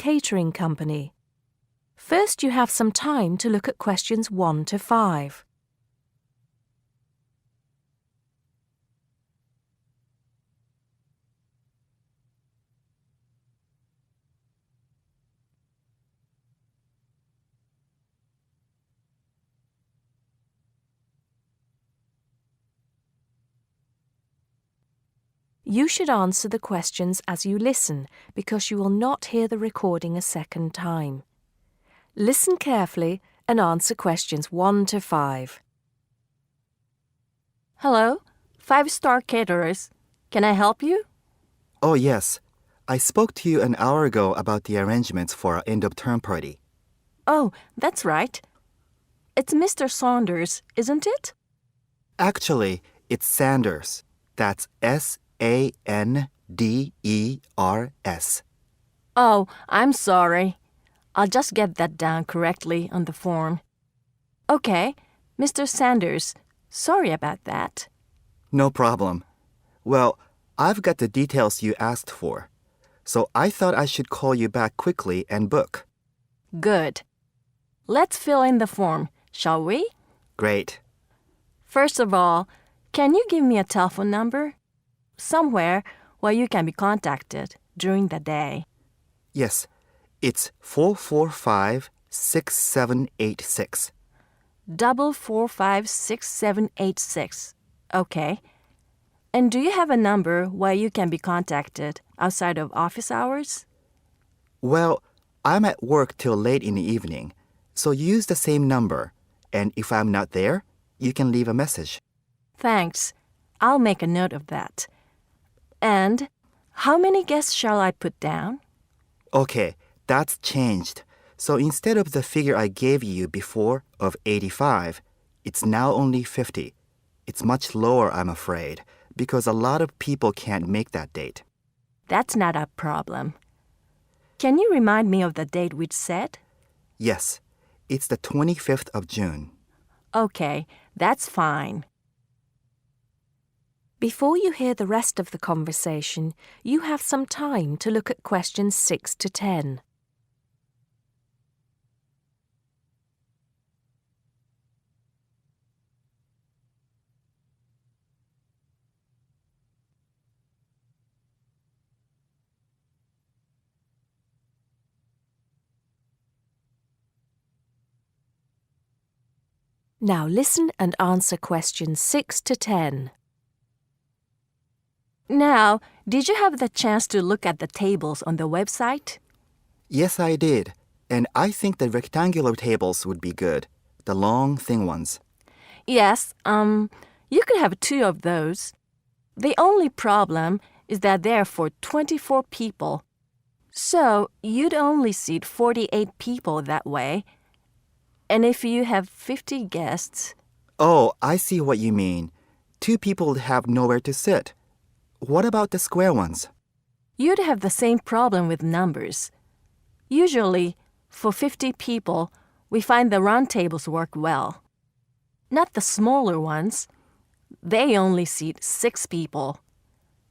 catering company. First, you have some time to look at questions 1 to 5. You should answer the questions as you listen because you will not hear the recording a second time. Listen carefully and answer questions 1 to 5. Hello, 5-star Caterers. Can I help you? Oh, yes. I spoke to you an hour ago about the arrangements for our end-of-term party. Oh, that's right. It's Mr. Saunders, isn't it? Actually, it's Sanders. That's Sanders. Oh, I'm sorry. I'll just get that down correctly on the form. Okay, Mr. Sanders, sorry about that. No problem. Well, I've got the details you asked for, so I thought I should call you back quickly and book. Good. Let's fill in the form, shall we? Great. First of all, can you give me a telephone number? Somewhere where you can be contacted during the day. Yes, it's 445-6786. 445-6786. Okay. And do you have a number where you can be contacted outside of office hours? Well, I'm at work till late in the evening, so use the same number, and if I'm not there, you can leave a message. Thanks. I'll make a note of that. And how many guests shall I put down? Okay, that's changed. So instead of the figure I gave you before of 85, it's now only 50. It's much lower, I'm afraid, because a lot of people can't make that date. That's not a problem. Can you remind me of the date we'd set? Yes, it's the 25th of June. Okay, that's fine. Before you hear the rest of the conversation, you have some time to look at questions 6 to 10. Now listen and answer questions 6 to 10. Now, did you have the chance to look at the tables on the website? Yes, I did. And I think the rectangular tables would be good. The long, thin ones. Yes, you could have 2 of those. The only problem is that they're for 24 people. So you'd only seat 48 people that way. And if you have 50 guests... Oh, I see what you mean. 2 people would have nowhere to sit. What about the square ones? You'd have the same problem with numbers. Usually, for 50 people, we find the round tables work well. Not the smaller ones. They only seat 6 people.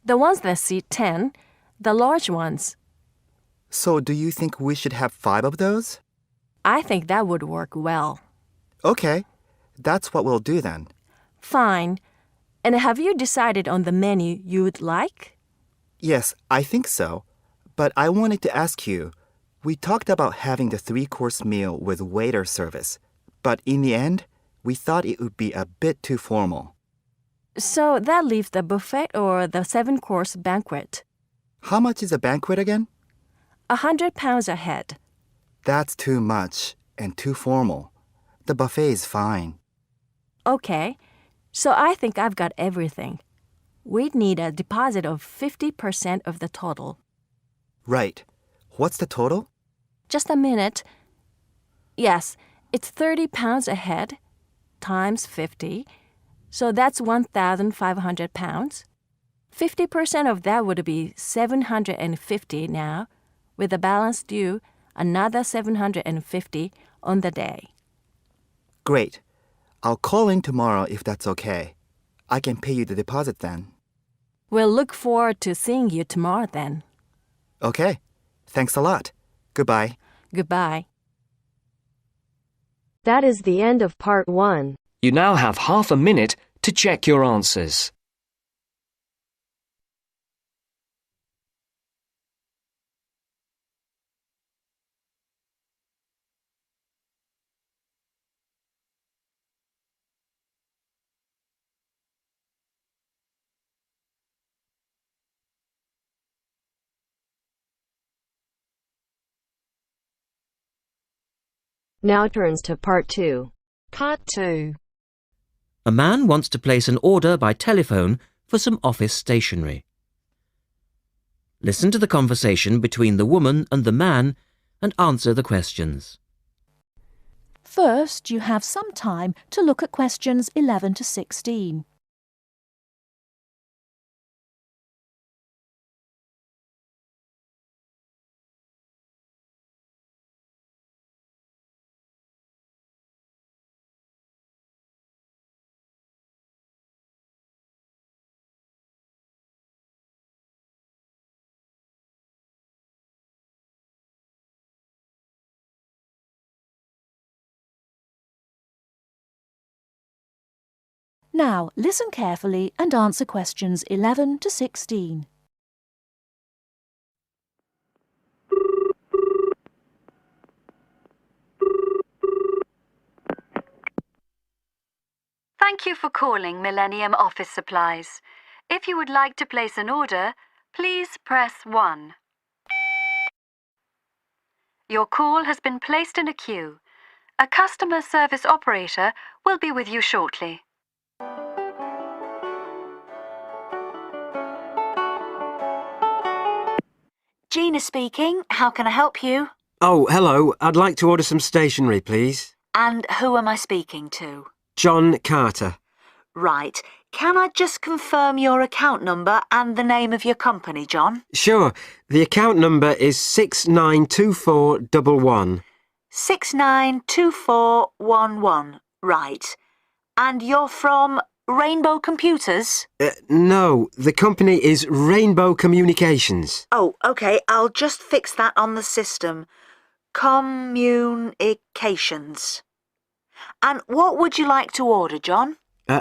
The ones that seat 10, the large ones. So do you think we should have 5 of those? I think that would work well. Okay, that's what we'll do then. Fine. And have you decided on the menu you would like? Yes, I think so. But I wanted to ask you, we talked about having the 3-course meal with waiter service, but in the end, we thought it would be a bit too formal. So that leaves the buffet or the 7-course banquet. How much is a banquet again? £100 a head. That's too much and too formal. The buffet is fine. Okay, so I think I've got everything. We'd need a deposit of 50% of the total. Right. What's the total? Just a minute. Yes, it's £30 a head times 50, so that's £1,500. 50% of that would be $750 now, with the balance due another $750 on the day. Great. I'll call in tomorrow if that's okay. I can pay you the deposit then. We'll look forward to seeing you tomorrow then. Okay. Thanks a lot. Goodbye. Goodbye. That is the end of part 1. You now have half a minute to check your answers. Now turns to part 2. Part 2. A man wants to place an order by telephone for some office stationery. Listen to the conversation between the woman and the man and answer the questions. First, you have some time to look at questions 11 to 16. Now, listen carefully and answer questions 11 to 16. Thank you for calling Millennium Office Supplies. If you would like to place an order, please press 1. Your call has been placed in a queue. A customer service operator will be with you shortly. Gina speaking. How can I help you? Oh, hello. I'd like to order some stationery, please. And who am I speaking to? John Carter. Right. Can I just confirm your account number and the name of your company, John? Sure. The account number is 692411. 692411. Right. And you're from Rainbow Computers? No, the company is Rainbow Communications. Oh, OK. I'll just fix that on the system. Communications. And what would you like to order, John?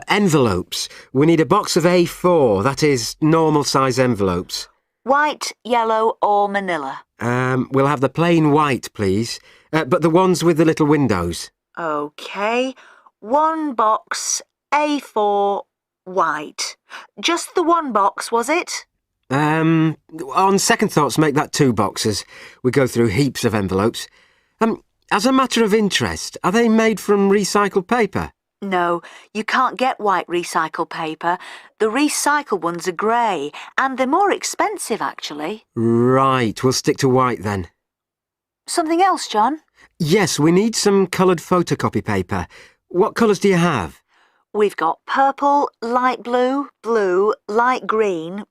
Envelopes. We need a box of A4, that is, normal size envelopes. White, yellow or manila? We'll have the plain white, please. But the ones with the little windows. OK. One box, A4, white. Just the one box, was it? On second thoughts, make that 2 boxes. We go through heaps of envelopes. As a matter of interest, are they made from recycled paper? No, you can't get white recycled paper. The recycled ones are grey, and they're more expensive, actually. Right, we'll stick to white then. Something else, John? Yes, we need some coloured photocopy paper. What colours do you have? We've got purple, light blue, blue, light green,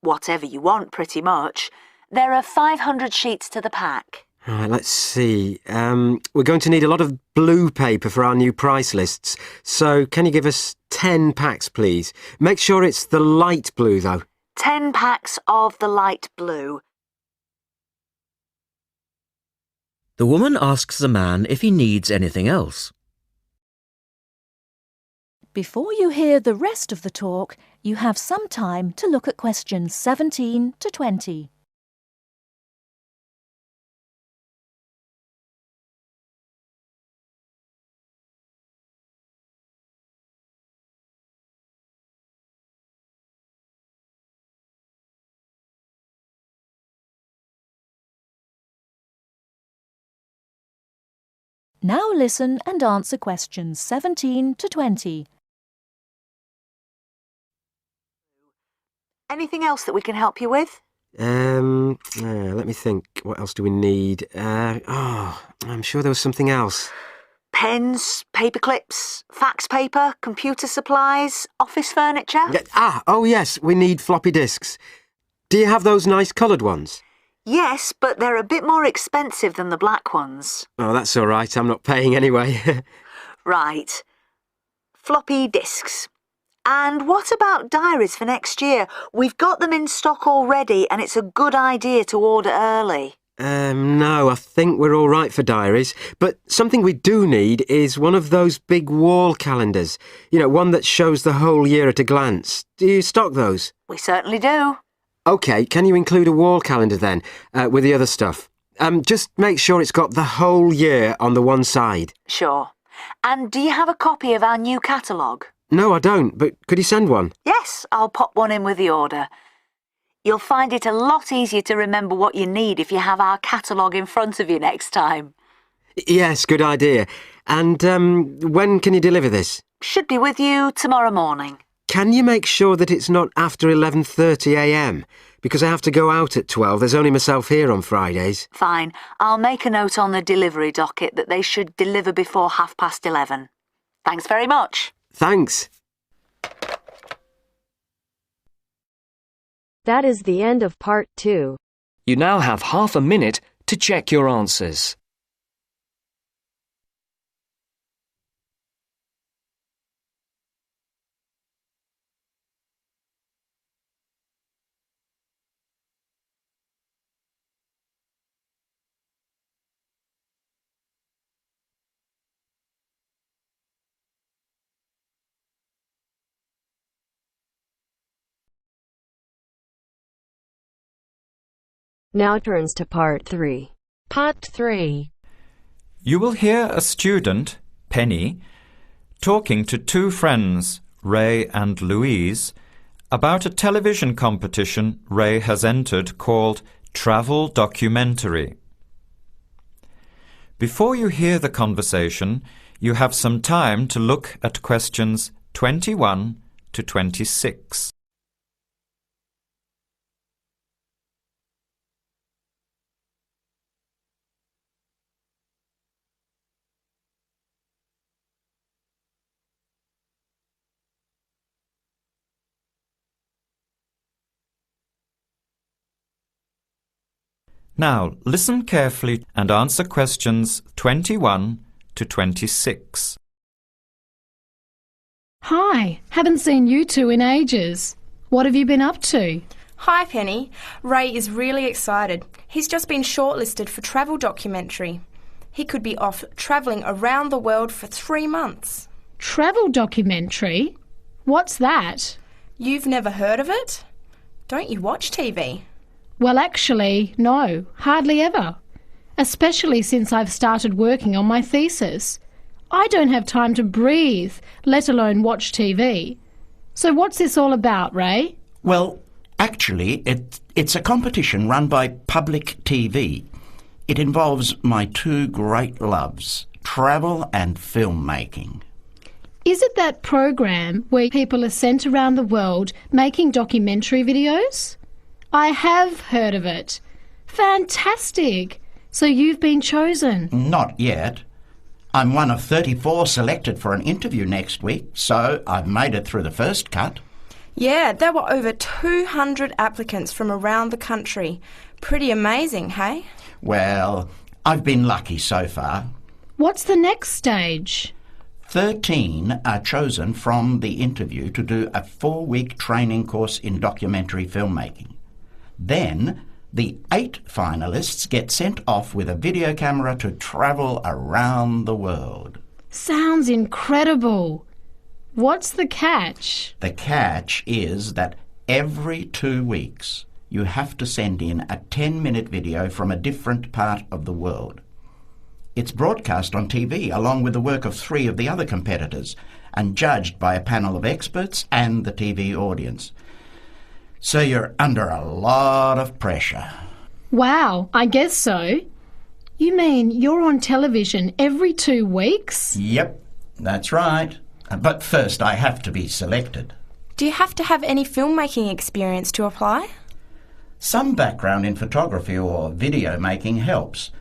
whatever you want, pretty much. There are 500 sheets to the pack. Right, let's see. We're going to need a lot of blue paper for our new price lists. So can you give us 10 packs, please? Make sure it's the light blue, though. 10 packs of the light blue. The woman asks the man if he needs anything else. Before you hear the rest of the talk, you have some time to look at questions 17 to 20. Now listen and answer questions 17 to 20. Anything else that we can help you with? Let me think. What else do we need? I'm sure there was something else. Pens, paper clips, fax paper, computer supplies, office furniture? Oh yes, we need floppy disks. Do you have those nice coloured ones? Yes, but they're a bit more expensive than the black ones. Oh, that's all right. I'm not paying anyway. Right. Floppy disks. And what about diaries for next year? We've got them in stock already and it's a good idea to order early. No, I think we're all right for diaries. But something we do need is one of those big wall calendars. You know, one that shows the whole year at a glance. Do you stock those? We certainly do. OK, can you include a wall calendar then, with the other stuff? Just make sure it's got the whole year on the one side. Sure. And do you have a copy of our new catalogue? No, I don't, but could you send one? Yes, I'll pop one in with the order. You'll find it a lot easier to remember what you need if you have our catalogue in front of you next time. Yes, good idea. And when can you deliver this? Should be with you tomorrow morning. Can you make sure that it's not after 11:30 a.m? Because I have to go out at 12. There's only myself here on Fridays. Fine. I'll make a note on the delivery docket that they should deliver before 11:30. Thanks very much. Thanks. That is the end of part 2. You now have half a minute to check your answers. Now turns to part 3. Part 3. You will hear a student, Penny, talking to two friends, Ray and Louise, about a television competition Ray has entered called Travel Documentary. Before you hear the conversation, you have some time to look at questions 21 to 26. Now, listen carefully and answer questions 21 to 26. Hi, haven't seen you two in ages. What have you been up to? Hi, Penny. Ray is really excited. He's just been shortlisted for Travel Documentary. He could be off travelling around the world for 3 months. Travel Documentary? What's that? You've never heard of it? Don't you watch TV? Well, actually, no, hardly ever. Especially since I've started working on my thesis. I don't have time to breathe, let alone watch TV. So what's this all about, Ray? Well, actually, it's a competition run by public TV. It involves my two great loves, travel and filmmaking. Is it that program where people are sent around the world making documentary videos? I have heard of it. Fantastic! So you've been chosen? Not yet. I'm one of 34 selected for an interview next week, so I've made it through the first cut. Yeah, there were over 200 applicants from around the country. Pretty amazing, hey? Well, I've been lucky so far. What's the next stage? 13 are chosen from the interview to do a 4-week training course in documentary filmmaking. Then, the 8 finalists get sent off with a video camera to travel around the world. Sounds incredible. What's the catch? The catch is that every 2 weeks you have to send in a 10-minute video from a different part of the world. It's broadcast on TV along with the work of 3 of the other competitors and judged by a panel of experts and the TV audience. So you're under a lot of pressure. Wow, I guess so. You mean you're on television every 2 weeks? Yep, that's right. But first I have to be selected. Do you have to have any filmmaking experience to apply? Some background in photography or video making helps,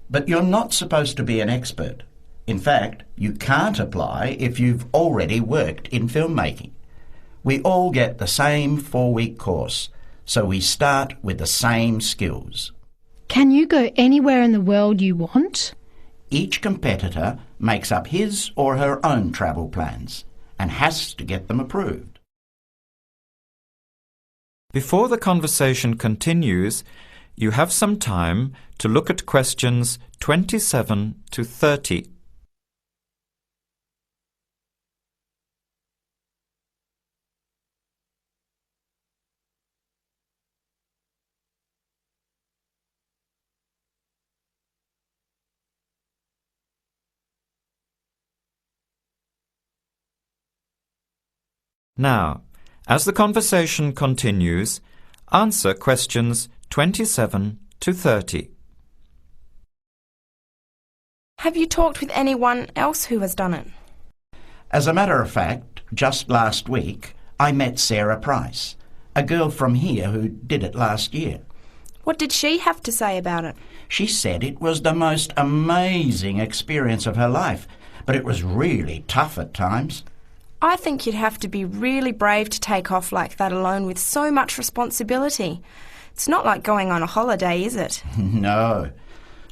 but you're not supposed to be an expert. In fact, you can't apply if you've already worked in filmmaking. We all get the same 4-week course, so we start with the same skills. Can you go anywhere in the world you want? Each competitor makes up his or her own travel plans and has to get them approved. Before the conversation continues, you have some time to look at questions 27 to 30. Now, as the conversation continues, answer questions 27 to 30. Have you talked with anyone else who has done it? As a matter of fact, just last week, I met Sarah Price, a girl from here who did it last year. What did she have to say about it? She said it was the most amazing experience of her life, but it was really tough at times. I think you'd have to be really brave to take off like that alone with so much responsibility. It's not like going on a holiday, is it? No.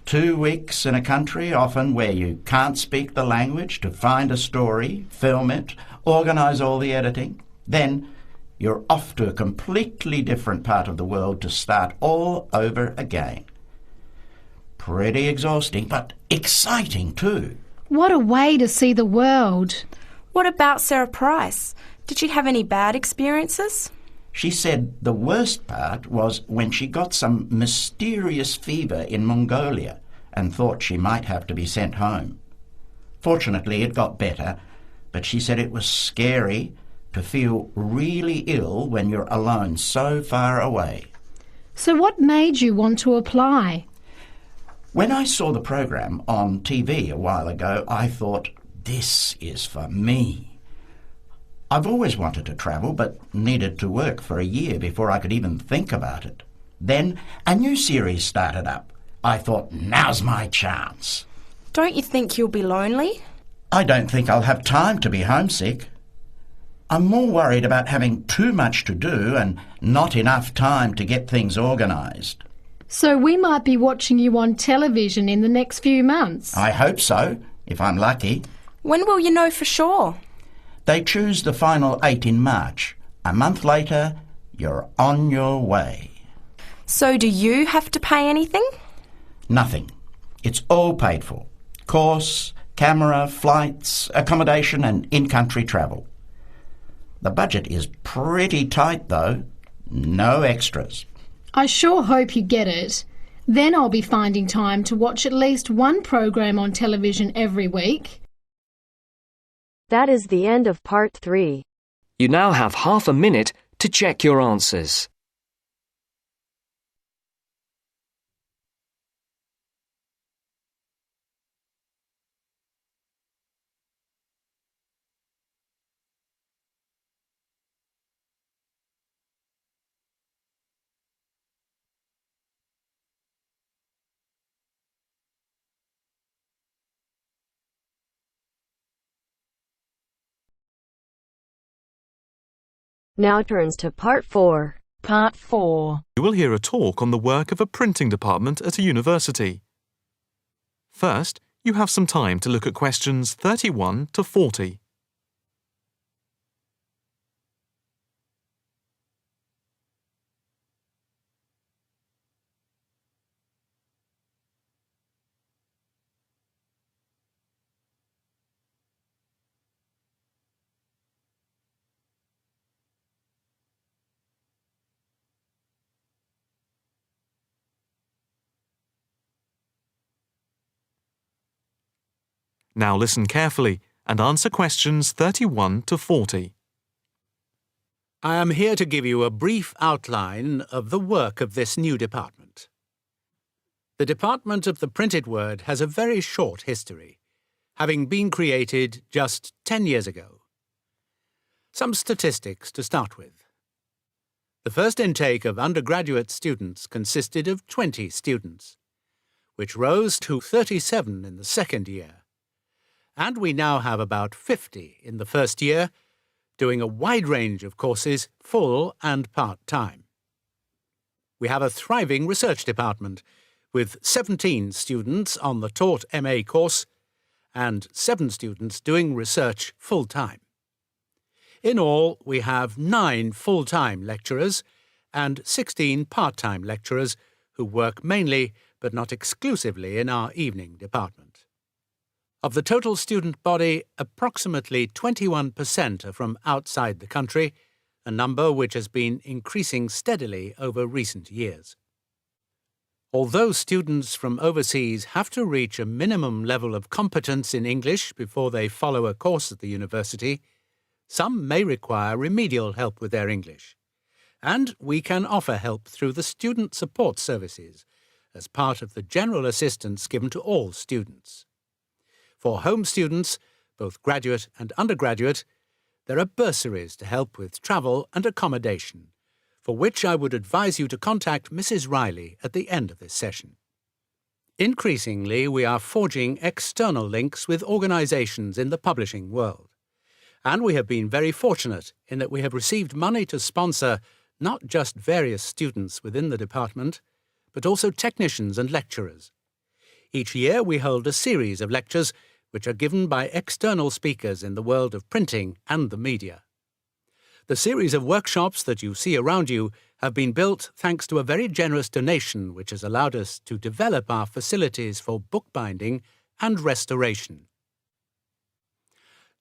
2 weeks in a country often where you can't speak the language to find a story, film it, organise all the editing. Then you're off to a completely different part of the world to start all over again. Pretty exhausting, but exciting too. What a way to see the world. What about Sarah Price? Did she have any bad experiences? She said the worst part was when she got some mysterious fever in Mongolia and thought she might have to be sent home. Fortunately, it got better, but she said it was scary to feel really ill when you're alone so far away. So what made you want to apply? When I saw the program on TV a while ago, I thought, this is for me. I've always wanted to travel, but needed to work for a year before I could even think about it. Then a new series started up. I thought, now's my chance. Don't you think you'll be lonely? I don't think I'll have time to be homesick. I'm more worried about having too much to do and not enough time to get things organised. So we might be watching you on television in the next few months. I hope so, if I'm lucky. When will you know for sure? They choose the final 8 in March. A month later, you're on your way. So do you have to pay anything? Nothing. It's all paid for. Course, camera, flights, accommodation and in-country travel. The budget is pretty tight though. No extras. I sure hope you get it. Then I'll be finding time to watch at least one program on television every week. That is the end of part 3. You now have half a minute to check your answers. Now turns to part 4. Part 4. You will hear a talk on the work of a printing department at a university. First, you have some time to look at questions 31 to 40. Now listen carefully and answer questions 31 to 40. I am here to give you a brief outline of the work of this new department. The Department of the Printed Word has a very short history, having been created just 10 years ago. Some statistics to start with. The first intake of undergraduate students consisted of 20 students, which rose to 37 in the second year. And we now have about 50 in the first year, doing a wide range of courses, full and part-time. We have a thriving research department, with 17 students on the taught MA course and 7 students doing research full-time. In all, we have 9 full-time lecturers and 16 part-time lecturers who work mainly, but not exclusively, in our evening department. Of the total student body, approximately 21% are from outside the country, a number which has been increasing steadily over recent years. Although students from overseas have to reach a minimum level of competence in English before they follow a course at the university, some may require remedial help with their English. And we can offer help through the Student Support Services as part of the general assistance given to all students. For home students, both graduate and undergraduate, there are bursaries to help with travel and accommodation, for which I would advise you to contact Mrs. Riley at the end of this session. Increasingly, we are forging external links with organisations in the publishing world. And we have been very fortunate in that we have received money to sponsor not just various students within the department, but also technicians and lecturers. Each year we hold a series of lectures which are given by external speakers in the world of printing and the media. The series of workshops that you see around you have been built thanks to a very generous donation which has allowed us to develop our facilities for bookbinding and restoration.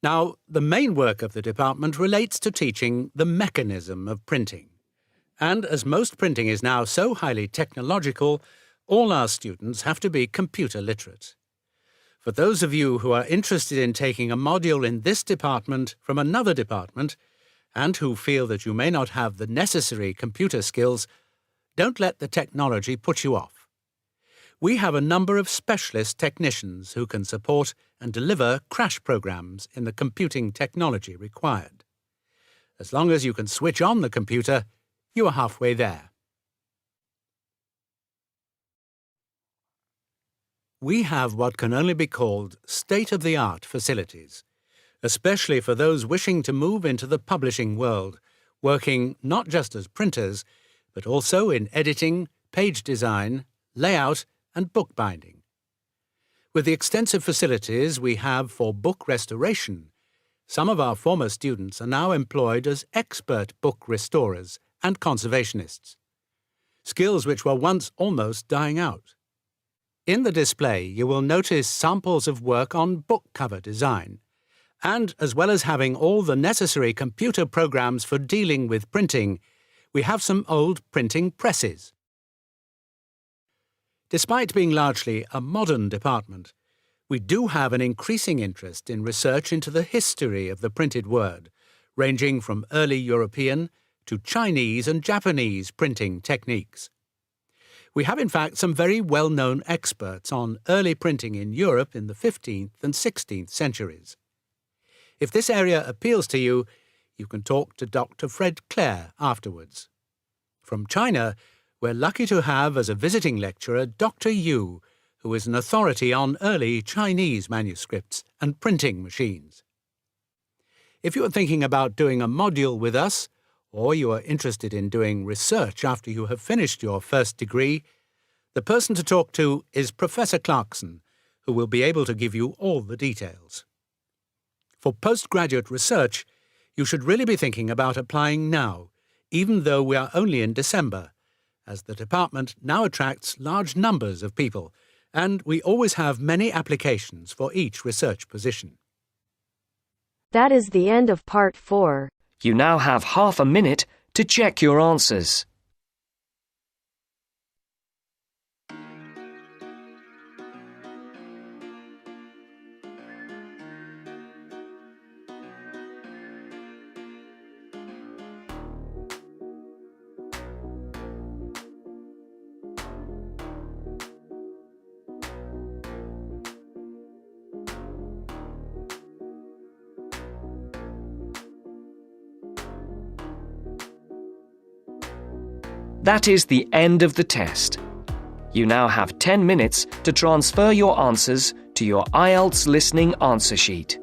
Now, the main work of the department relates to teaching the mechanism of printing. And as most printing is now so highly technological, all our students have to be computer literate. For those of you who are interested in taking a module in this department from another department, and who feel that you may not have the necessary computer skills, don't let the technology put you off. We have a number of specialist technicians who can support and deliver crash programs in the computing technology required. As long as you can switch on the computer, you are halfway there. We have what can only be called state-of-the-art facilities, especially for those wishing to move into the publishing world, working not just as printers, but also in editing, page design, layout, and bookbinding. With the extensive facilities we have for book restoration, some of our former students are now employed as expert book restorers and conservationists, skills which were once almost dying out. In the display you will notice samples of work on book cover design, and as well as having all the necessary computer programs for dealing with printing, we have some old printing presses. Despite being largely a modern department, we do have an increasing interest in research into the history of the printed word, ranging from early European to Chinese and Japanese printing techniques. We have in fact some very well-known experts on early printing in Europe in the 15th and 16th centuries. If this area appeals to you, you can talk to Dr. Fred Clare afterwards. From China, we're lucky to have as a visiting lecturer Dr. Yu, who is an authority on early Chinese manuscripts and printing machines. If you are thinking about doing a module with us, or you are interested in doing research after you have finished your first degree, the person to talk to is Professor Clarkson, who will be able to give you all the details. For postgraduate research, you should really be thinking about applying now, even though we are only in December, as the department now attracts large numbers of people, and we always have many applications for each research position. That is the end of part 4. You now have half a minute to check your answers. That is the end of the test. You now have 10 minutes to transfer your answers to your IELTS listening answer sheet.